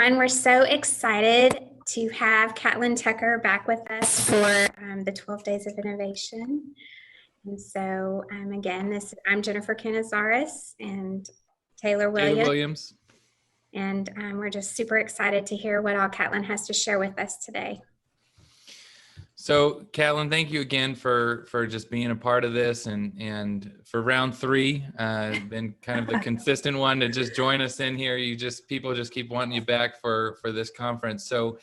everyone. We're so excited to have Catlin Tucker back with us for the 12 Days of Innovation. And so, again, I'm Jennifer Canizares and Taylor Taylor Williams. Williams. And we're just super excited to hear what all Catlin has to share with us today. So, Catlin, thank you again for just being a part of this and for round 3, been kind of the consistent one to just join us in here. People just keep wanting you back for this conference. So,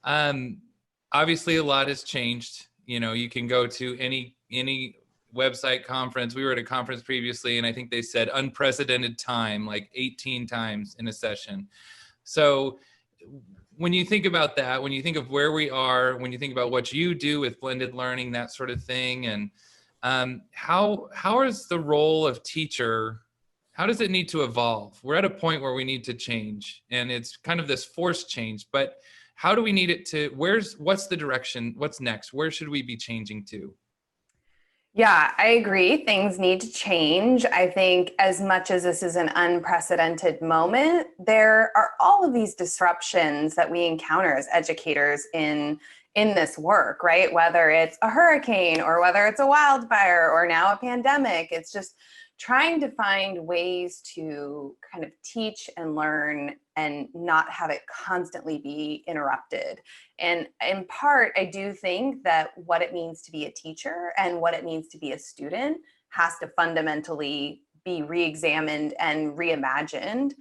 obviously a lot has changed. You know, you can go to any website conference. We were at a conference previously, and I think they said unprecedented time, like 18 times in a session. So, when you think about that, when you think of where we are, when you think about what you do with blended learning, that sort of thing, and how is the role of teacher, how does it need to evolve? We're at a point where we need to change, and it's kind of this forced change, but how do we need it to, what's the direction, what's next? Where should we be changing to? Yeah, I agree. Things need to change. I think as much as this is an unprecedented moment, there are all of these disruptions that we encounter as educators in this work, right? Whether it's a hurricane or whether it's a wildfire or now a pandemic, it's just trying to find ways to kind of teach and learn and not have it constantly be interrupted. And in part, I do think that what it means to be a teacher and what it means to be a student has to fundamentally be re-examined and reimagined.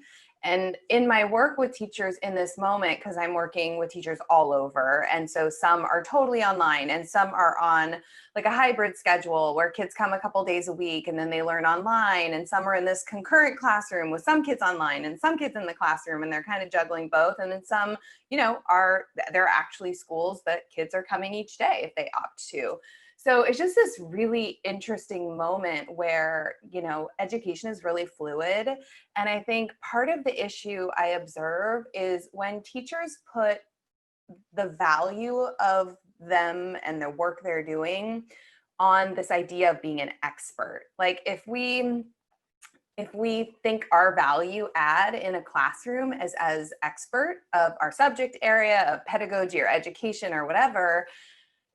And in my work with teachers in this moment, because I'm working with teachers all over, and so some are totally online and some are on like a hybrid schedule where kids come a couple days a week and then they learn online, and some are in this concurrent classroom with some kids online and some kids in the classroom, and they're kind of juggling both. And then some, there are actually schools that kids are coming each day if they opt to. So it's just this really interesting moment where, education is really fluid. And I think part of the issue I observe is when teachers put the value of them and the work they're doing on this idea of being an expert. Like if we think our value add in a classroom as expert of our subject area of pedagogy or education or whatever,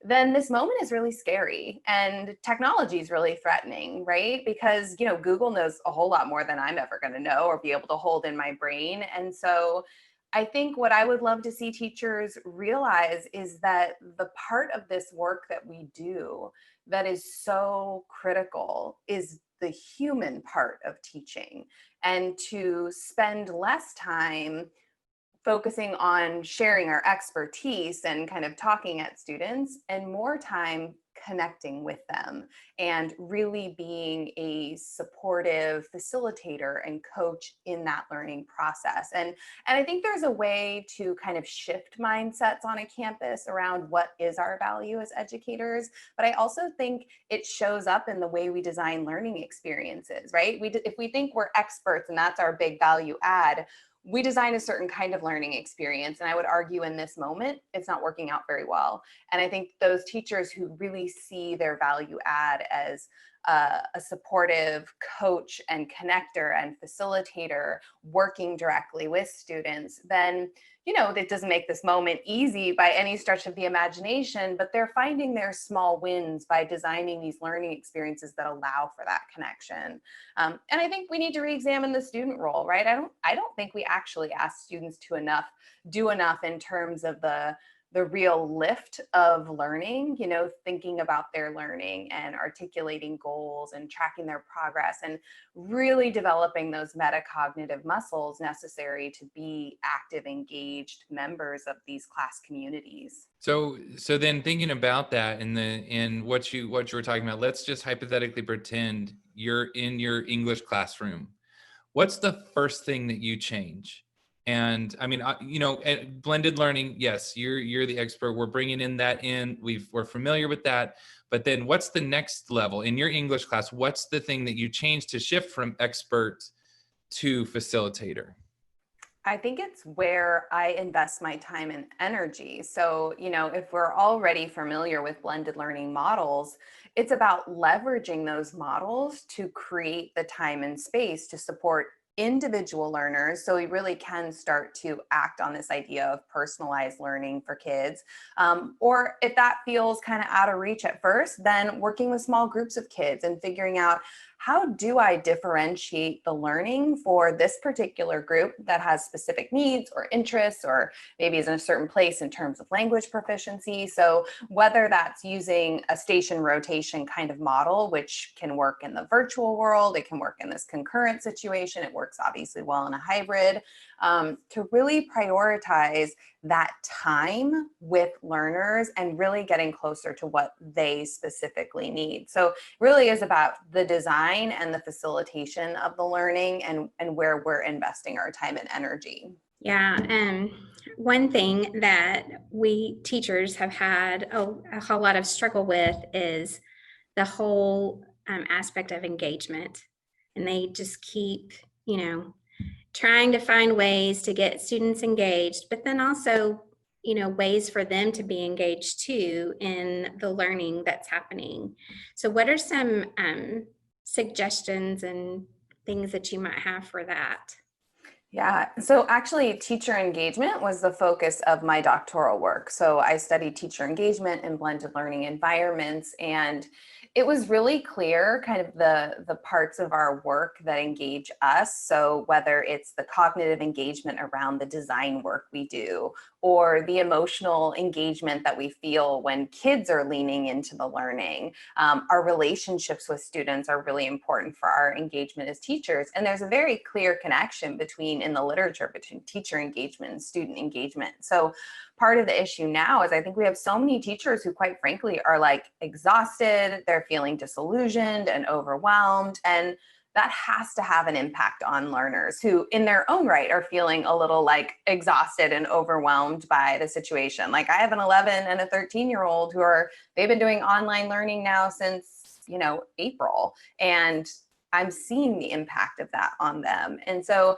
then this moment is really scary and technology is really threatening, right? Because, Google knows a whole lot more than I'm ever going to know or be able to hold in my brain. And so I think what I would love to see teachers realize is that the part of this work that we do that is so critical is the human part of teaching, and to spend less time focusing on sharing our expertise and kind of talking at students and more time connecting with them and really being a supportive facilitator and coach in that learning process. And I think there's a way to kind of shift mindsets on a campus around what is our value as educators. But I also think it shows up in the way we design learning experiences, right? If we think we're experts and that's our big value add, we design a certain kind of learning experience. And I would argue in this moment, it's not working out very well. And I think those teachers who really see their value add as a supportive coach and connector and facilitator working directly with students, then that doesn't make this moment easy by any stretch of the imagination, but they're finding their small wins by designing these learning experiences that allow for that connection. And I think we need to re-examine the student role, right? I don't think we actually ask students to do enough in terms of the real lift of learning, thinking about their learning and articulating goals and tracking their progress and really developing those metacognitive muscles necessary to be active, engaged members of these class communities. So then thinking about that and what you were talking about, let's just hypothetically pretend you're in your English classroom. What's the first thing that you change? And I mean, blended learning, yes, you're the expert. We're bringing we're familiar with that. But then what's the next level in your English class? What's the thing that you change to shift from expert to facilitator? I think it's where I invest my time and energy. So, if we're already familiar with blended learning models, it's about leveraging those models to create the time and space to support individual learners, so we really can start to act on this idea of personalized learning for kids. Or if that feels kind of out of reach at first, then working with small groups of kids and figuring out, how do I differentiate the learning for this particular group that has specific needs or interests, or maybe is in a certain place in terms of language proficiency? So whether that's using a station rotation kind of model, which can work in the virtual world, it can work in this concurrent situation, it works obviously well in a hybrid, to really prioritize that time with learners and really getting closer to what they specifically need. So it really is about the design and the facilitation of the learning, and where we're investing our time and energy. Yeah, one thing that we teachers have had a whole lot of struggle with is the whole aspect of engagement. And they just keep, trying to find ways to get students engaged, but then also, ways for them to be engaged too in the learning that's happening. So what are some suggestions and things that you might have for that? Yeah, so actually teacher engagement was the focus of my doctoral work. So I studied teacher engagement in blended learning environments, and it was really clear kind of the parts of our work that engage us. So whether it's the cognitive engagement around the design work we do, or the emotional engagement that we feel when kids are leaning into the learning, our relationships with students are really important for our engagement as teachers. And there's a very clear connection in the literature between teacher engagement and student engagement. So part of the issue now is I think we have so many teachers who quite frankly are like exhausted, they're feeling disillusioned and overwhelmed, and that has to have an impact on learners who in their own right are feeling a little like exhausted and overwhelmed by the situation. Like I have an 11 and a 13-year-old they've been doing online learning now since, April, and I'm seeing the impact of that on them. And so,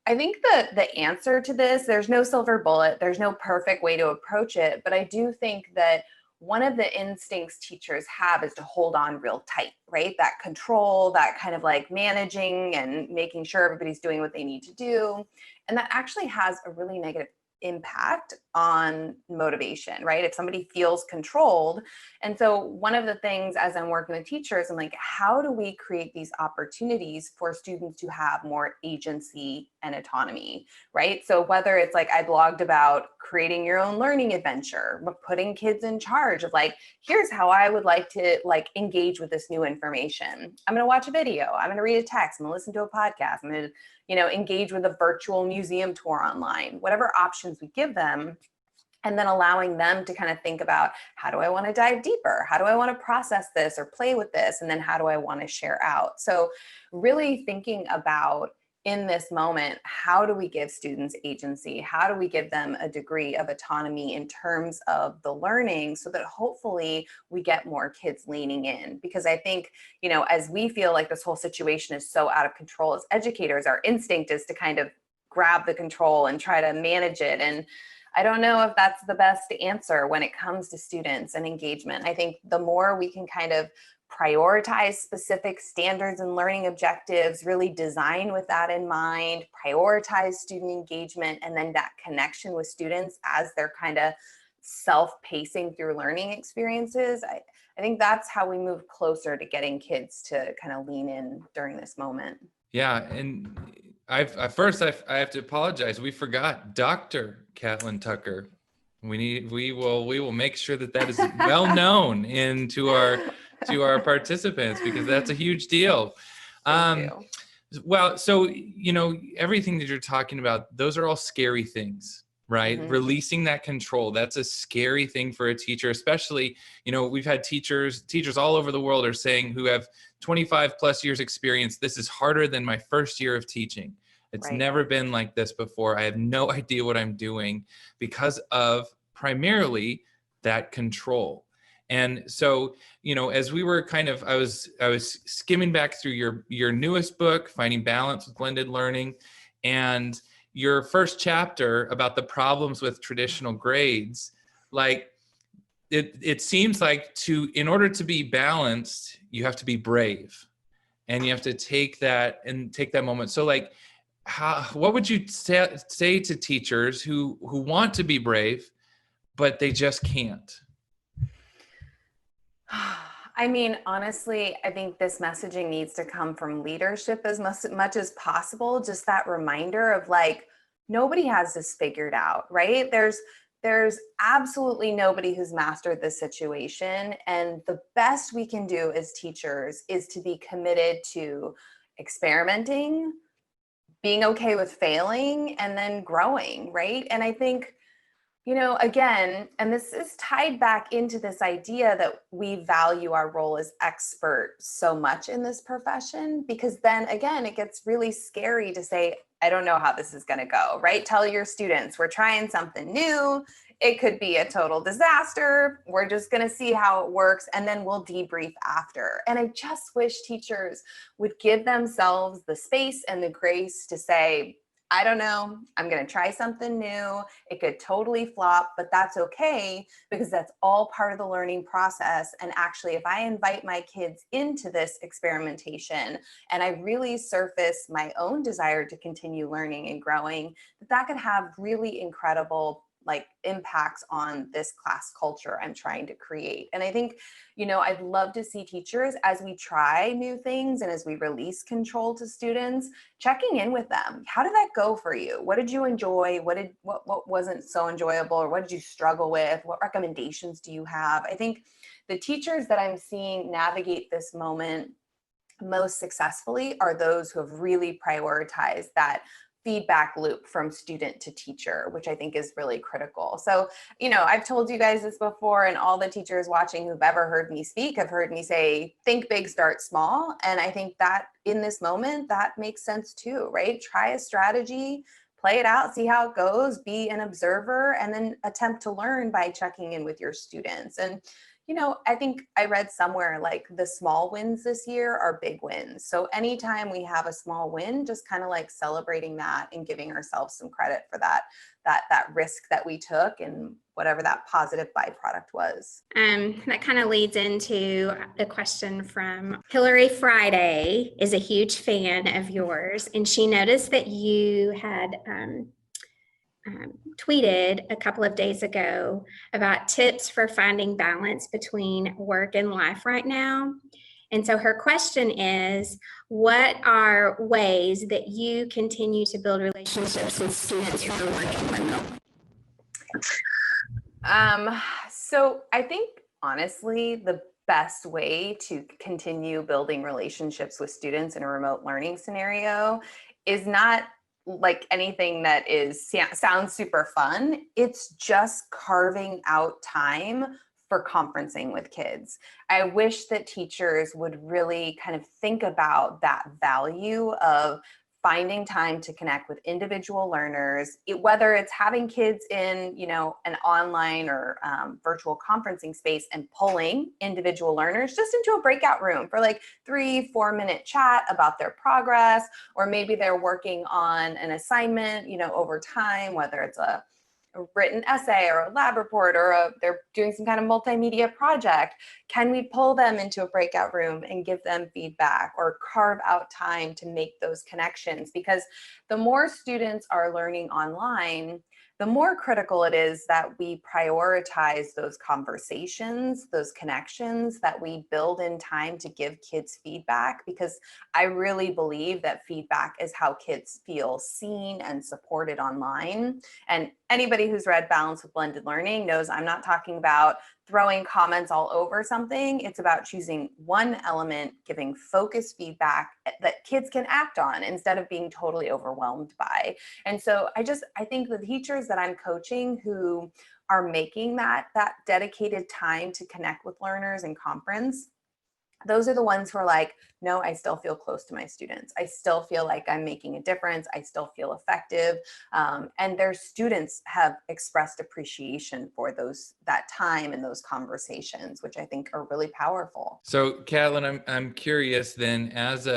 I think the answer to this, there's no silver bullet, there's no perfect way to approach it, but I do think that one of the instincts teachers have is to hold on real tight, right? That control, that kind of like managing and making sure everybody's doing what they need to do. And that actually has a really negative impact on motivation, right? If somebody feels controlled. And so one of the things as I'm working with teachers, I'm like, how do we create these opportunities for students to have more agency and autonomy, right? So whether it's like I blogged about creating your own learning adventure, but putting kids in charge of like, here's how I would like to like engage with this new information. I'm going to watch a video. I'm going to read a text. I'm going to listen to a podcast. I'm going to engage with a virtual museum tour online, whatever options we give them, and then allowing them to kind of think about, how do I want to dive deeper? How do I want to process this or play with this? And then how do I want to share out? So really thinking about in this moment, how do we give students agency? How do we give them a degree of autonomy in terms of the learning so that hopefully we get more kids leaning in? Because I think, as we feel like this whole situation is so out of control as educators, our instinct is to kind of grab the control and try to manage it. And I don't know if that's the best answer when it comes to students and engagement. I think the more we can kind of prioritize specific standards and learning objectives, really design with that in mind, prioritize student engagement, and then that connection with students as they're kind of self-pacing through learning experiences. I think that's how we move closer to getting kids to kind of lean in during this moment. Yeah, and I have to apologize. We forgot Dr. Catlin Tucker. We will make sure that is well known to our participants, because that's a huge deal. Well, so everything that you're talking about, those are all scary things, right? Mm-hmm. Releasing that control, that's a scary thing for a teacher, especially, we've had teachers all over the world are saying, who have 25 plus years experience, this is harder than my first year of teaching. It's never been like this before. I have no idea what I'm doing because of primarily that control. And so, as we were I was skimming back through your newest book, Finding Balance with Blended Learning, and your first chapter about the problems with traditional grades. Like it seems like in order to be balanced, you have to be brave. and you have to take that moment. So like, what would you say to teachers who want to be brave, but they just can't? I mean, honestly, I think this messaging needs to come from leadership as much as possible. Just that reminder of like, nobody has this figured out, right? There's absolutely nobody who's mastered this situation. And the best we can do as teachers is to be committed to experimenting, being okay with failing, and then growing, right? And I think, again, and this is tied back into this idea that we value our role as expert so much in this profession, because then again, it gets really scary to say, I don't know how this is going to go, right? Tell your students, we're trying something new. It could be a total disaster. We're just going to see how it works, and then we'll debrief after. And I just wish teachers would give themselves the space and the grace to say, I don't know, I'm going to try something new. It could totally flop, but that's okay, because that's all part of the learning process. And actually, if I invite my kids into this experimentation and I really surface my own desire to continue learning and growing, that could have really incredible impacts on this class culture I'm trying to create. And I think, I'd love to see teachers, as we try new things and as we release control to students, checking in with them. How did that go for you? What did you enjoy? What wasn't so enjoyable? Or what did you struggle with? What recommendations do you have? I think the teachers that I'm seeing navigate this moment most successfully are those who have really prioritized that feedback loop from student to teacher, which I think is really critical. So, I've told you guys this before, and all the teachers watching who've ever heard me speak have heard me say, think big, start small. And I think that in this moment, that makes sense too, right? Try a strategy, play it out, see how it goes, be an observer, and then attempt to learn by checking in with your students. And I think I read somewhere like the small wins this year are big wins. So anytime we have a small win, just kind of like celebrating that and giving ourselves some credit for that risk that we took and whatever that positive byproduct was. That kind of leads into the question from Hillary Friday, is a huge fan of yours, and she noticed that you had tweeted a couple of days ago about tips for finding balance between work and life right now. And so her question is, what are ways that you continue to build relationships with students who are working remotely? So I think honestly, the best way to continue building relationships with students in a remote learning scenario is not like anything that sounds super fun. It's just carving out time for conferencing with kids. I wish that teachers would really kind of think about that value of finding time to connect with individual learners, whether it's having kids in, an online or virtual conferencing space and pulling individual learners just into a breakout room for like 3-4 minute chat about their progress, or maybe they're working on an assignment, over time, whether it's a written essay or a lab report, or they're doing some kind of multimedia project. Can we pull them into a breakout room and give them feedback, or carve out time to make those connections? Because the more students are learning online, the more critical it is that we prioritize those conversations, those connections, that we build in time to give kids feedback, because I really believe that feedback is how kids feel seen and supported online. And anybody who's read Balance with Blended Learning knows I'm not talking about throwing comments all over something. It's about choosing one element, giving focused feedback that kids can act on instead of being totally overwhelmed by. And so I think the teachers that I'm coaching who are making that dedicated time to connect with learners and conference, those are the ones who are like, no, I still feel close to my students. I still feel like I'm making a difference. I still feel effective. And their students have expressed appreciation for that time and those conversations, which I think are really powerful. So, Catlin, I'm curious then, as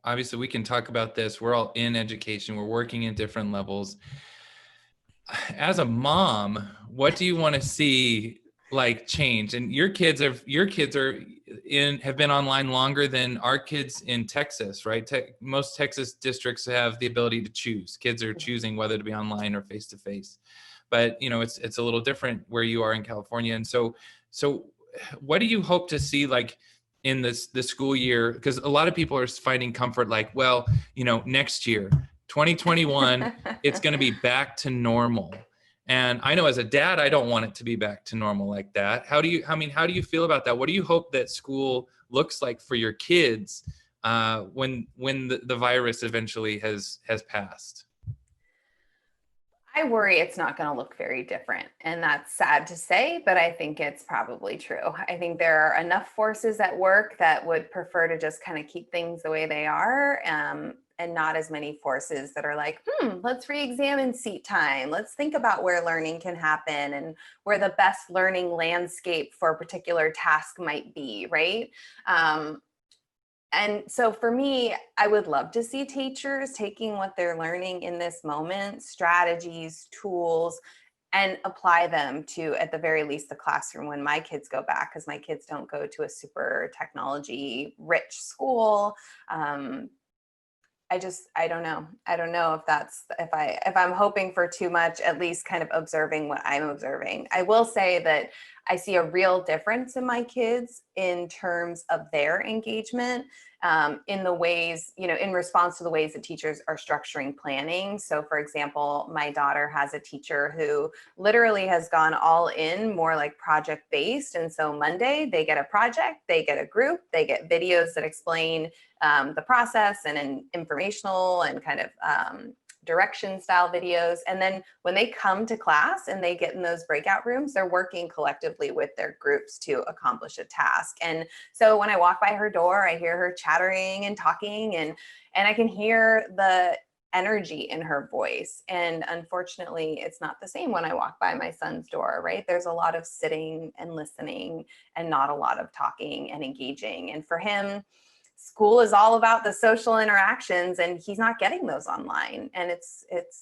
obviously we can talk about this. We're all in education. We're working in different levels. As a mom, what do you want to see? like change. And your kids have been online longer than our kids in Texas, right? Most Texas districts have the ability to choose. Kids are choosing whether to be online or face to face. But it's a little different where you are in California. And so what do you hope to see like in the school year? Because a lot of people are finding comfort like, well, next year, 2021, it's going to be back to normal. And I know as a dad, I don't want it to be back to normal like that. How do you feel about that? What do you hope that school looks like for your kids when the virus eventually has passed? I worry it's not going to look very different. And that's sad to say, but I think it's probably true. I think there are enough forces at work that would prefer to just kind of keep things the way they are. And not as many forces that are like, let's re-examine seat time. Let's think about where learning can happen and where the best learning landscape for a particular task might be, right? And so for me, I would love to see teachers taking what they're learning in this moment, strategies, tools, and apply them to, at the very least, the classroom when my kids go back, because my kids don't go to a super technology rich school. I don't know. I don't know if I'm hoping for too much, at least kind of observing what I'm observing. I will say that I see a real difference in my kids in terms of their engagement in the ways, in response to the ways that teachers are structuring planning. So for example, my daughter has a teacher who literally has gone all in, more like project based. And so Monday they get a project, they get a group, they get videos that explain the process and informational and kind of direction style videos. And then when they come to class and they get in those breakout rooms, they're working collectively with their groups to accomplish a task. And so when I walk by her door, I hear her chattering and talking, and I can hear the energy in her voice. And unfortunately, it's not the same when I walk by my son's door, right? There's a lot of sitting and listening and not a lot of talking and engaging. And for him, school is all about the social interactions, and he's not getting those online, and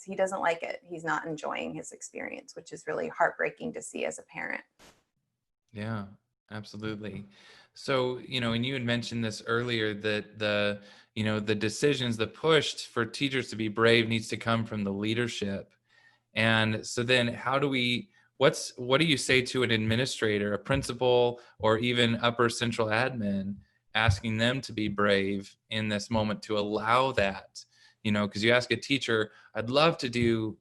he doesn't like it. He's not enjoying his experience, which is really heartbreaking to see as a parent. Yeah, absolutely. So, and you had mentioned this earlier that the decisions, the push for teachers to be brave needs to come from the leadership. And so then what do you say to an administrator, a principal, or even upper central admin, asking them to be brave in this moment to allow that, because you ask a teacher, I'd love to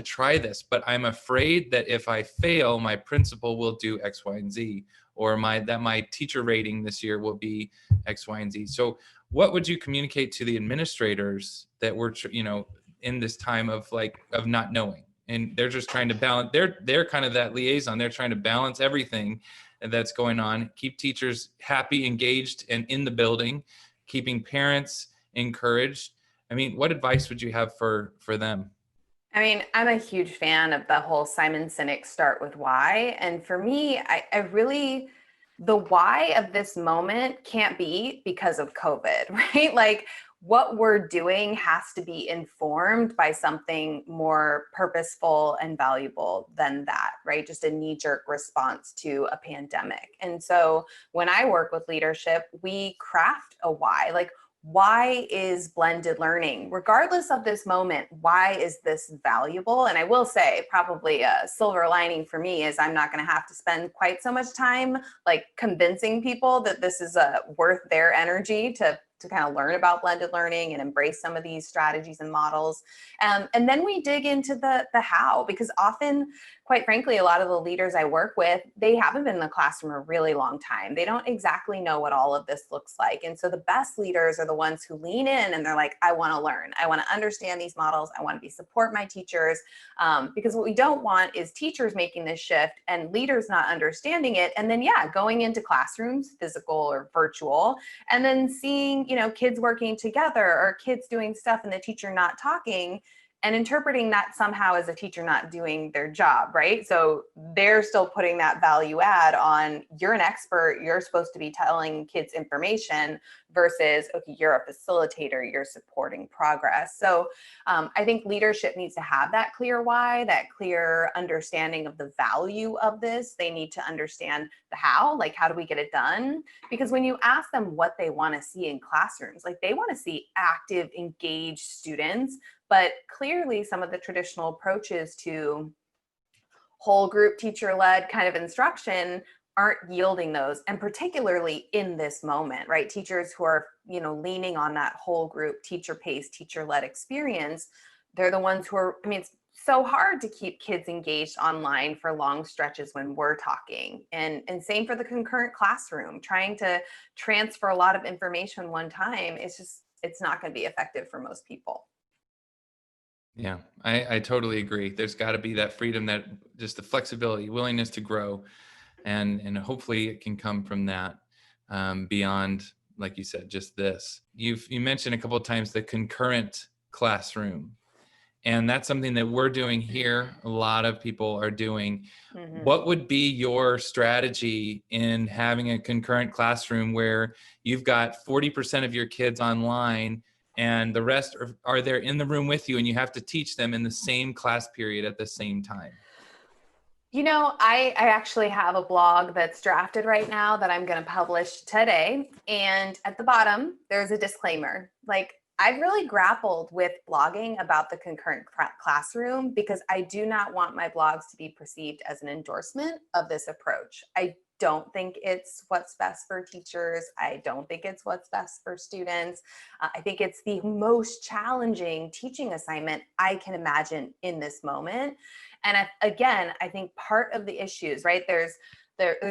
try this, but I'm afraid that if I fail, my principal will do X, Y, and Z, or my teacher rating this year will be X, Y, and Z. So what would you communicate to the administrators that were, in this time of not knowing, and they're just trying to balance, they're kind of that liaison, they're trying to balance everything that's going on, keep teachers happy, engaged, and in the building, keeping parents encouraged. I mean, what advice would you have for them? I mean, I'm a huge fan of the whole Simon Sinek start with why. And for me, I really, the why of this moment can't be because of COVID, right? Like, what we're doing has to be informed by something more purposeful and valuable than that, right? Just a knee-jerk response to a pandemic. And so when I work with leadership, we craft a why. Like, why is blended learning, regardless of this moment, why is this valuable? And I will say probably a silver lining for me is I'm not going to have to spend quite so much time like convincing people that this is worth their energy to kind of learn about blended learning and embrace some of these strategies and models. And then we dig into the how, because often, quite frankly, a lot of the leaders I work with, they haven't been in the classroom a really long time. They don't exactly know what all of this looks like. And so the best leaders are the ones who lean in and they're like, I want to learn. I want to understand these models. I want to support my teachers. Because what we don't want is teachers making this shift and leaders not understanding it. And then, going into classrooms, physical or virtual, and then seeing, kids working together or kids doing stuff and the teacher not talking, and interpreting that somehow as a teacher not doing their job, right? So they're still putting that value add on, you're an expert, you're supposed to be telling kids information, versus, okay, you're a facilitator, you're supporting progress. So I think leadership needs to have that clear why, that clear understanding of the value of this. They need to understand the how, like how do we get it done? Because when you ask them what they want to see in classrooms, like they want to see active, engaged students, but clearly some of the traditional approaches to whole group teacher-led kind of instruction aren't yielding those, and particularly in this moment, right? Teachers who are, leaning on that whole group teacher-paced, teacher-led experience, they're the ones who are, it's so hard to keep kids engaged online for long stretches when we're talking. And same for the concurrent classroom, trying to transfer a lot of information one time, it's not going to be effective for most people. Yeah, I totally agree. There's got to be that freedom, that just the flexibility, willingness to grow, and hopefully it can come from that, beyond, like you said, just this. You mentioned a couple of times the concurrent classroom, and that's something that we're doing here. A lot of people are doing. Mm-hmm. What would be your strategy in having a concurrent classroom where you've got 40% of your kids online and the rest are there in the room with you, and you have to teach them in the same class period at the same time? I actually have a blog that's drafted right now that I'm going to publish today. And at the bottom, there's a disclaimer. Like, I've really grappled with blogging about the concurrent classroom because I do not want my blogs to be perceived as an endorsement of this approach. I don't think it's what's best for teachers. I don't think it's what's best for students. I think it's the most challenging teaching assignment I can imagine in this moment. And I think part of the issues, right, there's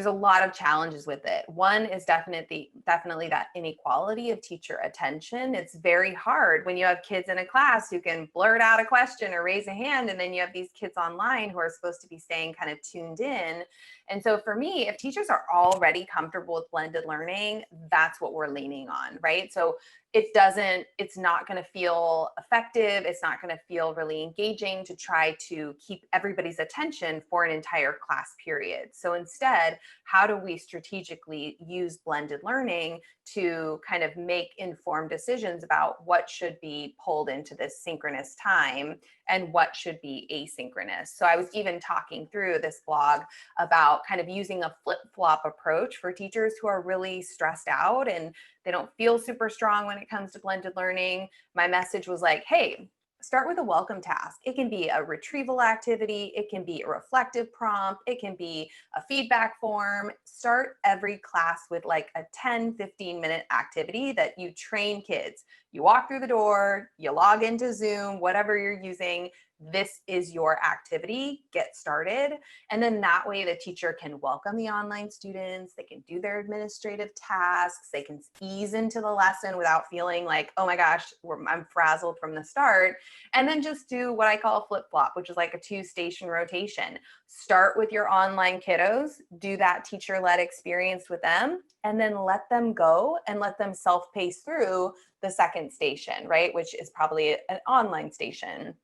a lot of challenges with it. One is definitely that inequality of teacher attention. It's very hard when you have kids in a class who can blurt out a question or raise a hand, and then you have these kids online who are supposed to be staying kind of tuned in. And so for me, if teachers are already comfortable with blended learning, that's what we're leaning on, right? So it's not going to feel effective. It's not going to feel really engaging to try to keep everybody's attention for an entire class period. So instead, how do we strategically use blended learning to kind of make informed decisions about what should be pulled into this synchronous time and what should be asynchronous? So I was even talking through this blog about kind of using a flip-flop approach for teachers who are really stressed out and they don't feel super strong when it comes to blended learning. My message was like, hey, start with a welcome task. It can be a retrieval activity. It can be a reflective prompt. It can be a feedback form. Start every class with like a 10, 15-minute activity that you train kids. You walk through the door, you log into Zoom, whatever you're using. This is your activity, get started. And then that way the teacher can welcome the online students, they can do their administrative tasks, they can ease into the lesson without feeling like, oh my gosh, I'm frazzled from the start. And then just do what I call a flip-flop, which is like a 2-station rotation. Start with your online kiddos, do that teacher-led experience with them, and then let them go and let them self-pace through the second station, right? Which is probably an online station.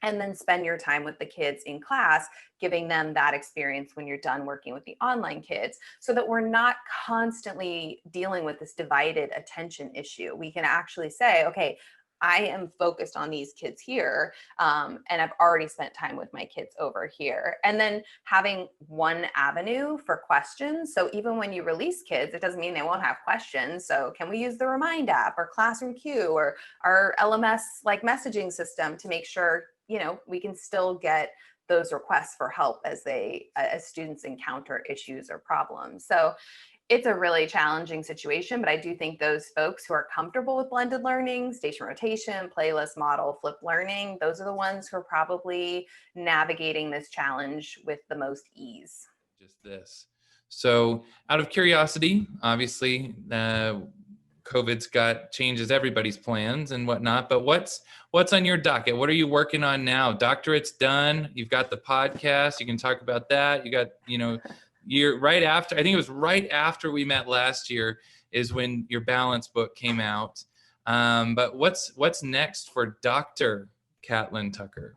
And then spend your time with the kids in class, giving them that experience when you're done working with the online kids, so that we're not constantly dealing with this divided attention issue. We can actually say, okay, I am focused on these kids here, and I've already spent time with my kids over here. And then having one avenue for questions. So even when you release kids, it doesn't mean they won't have questions. So can we use the Remind app or Classroom Q or our LMS like messaging system to make sure we can still get those requests for help as students encounter issues or problems. So it's a really challenging situation, but I do think those folks who are comfortable with blended learning, station rotation, playlist model, flipped learning, those are the ones who are probably navigating this challenge with the most ease. Just this. So out of curiosity, obviously, COVID's changes everybody's plans and whatnot, but what's on your docket? What are you working on now? Doctorate's done. You've got the podcast. You can talk about that. You got, you're right after, I think it was right after we met last year is when your balance book came out. But what's next for Dr. Catlin Tucker?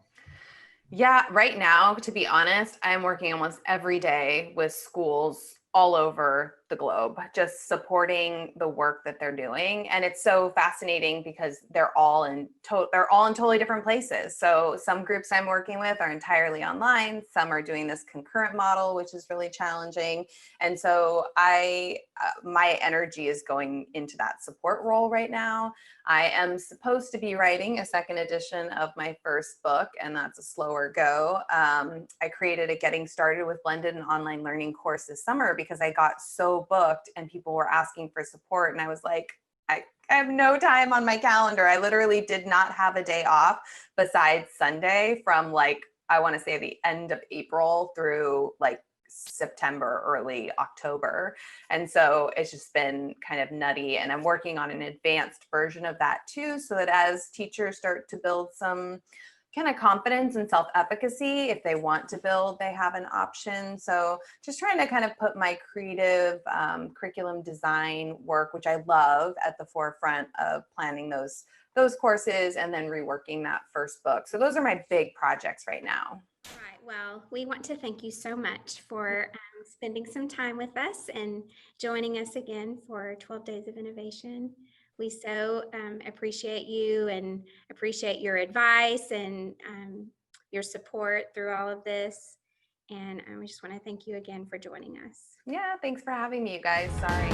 Yeah, right now, to be honest, I'm working almost every day with schools all over the globe, just supporting the work that they're doing. And it's so fascinating because they're all in totally different places. So some groups I'm working with are entirely online. Some are doing this concurrent model, which is really challenging. And so my energy is going into that support role right now. I am supposed to be writing a second edition of my first book, and that's a slower go. I created a Getting Started with Blended and Online Learning course this summer because I got so booked and people were asking for support. And I was like, I have no time on my calendar. I literally did not have a day off besides Sunday from I want to say the end of April through September, early October. And so it's just been kind of nutty. And I'm working on an advanced version of that too, so that as teachers start to build some kind of confidence and self-efficacy, if they want to build, they have an option. So just trying to kind of put my creative curriculum design work, which I love, at the forefront of planning those courses and then reworking that first book. So those are my big projects right now. Right. Well, we want to thank you so much for spending some time with us and joining us again for 12 Days of Innovation. We so appreciate you and appreciate your advice and your support through all of this. And we just want to thank you again for joining us. Yeah, thanks for having me, you guys. Sorry.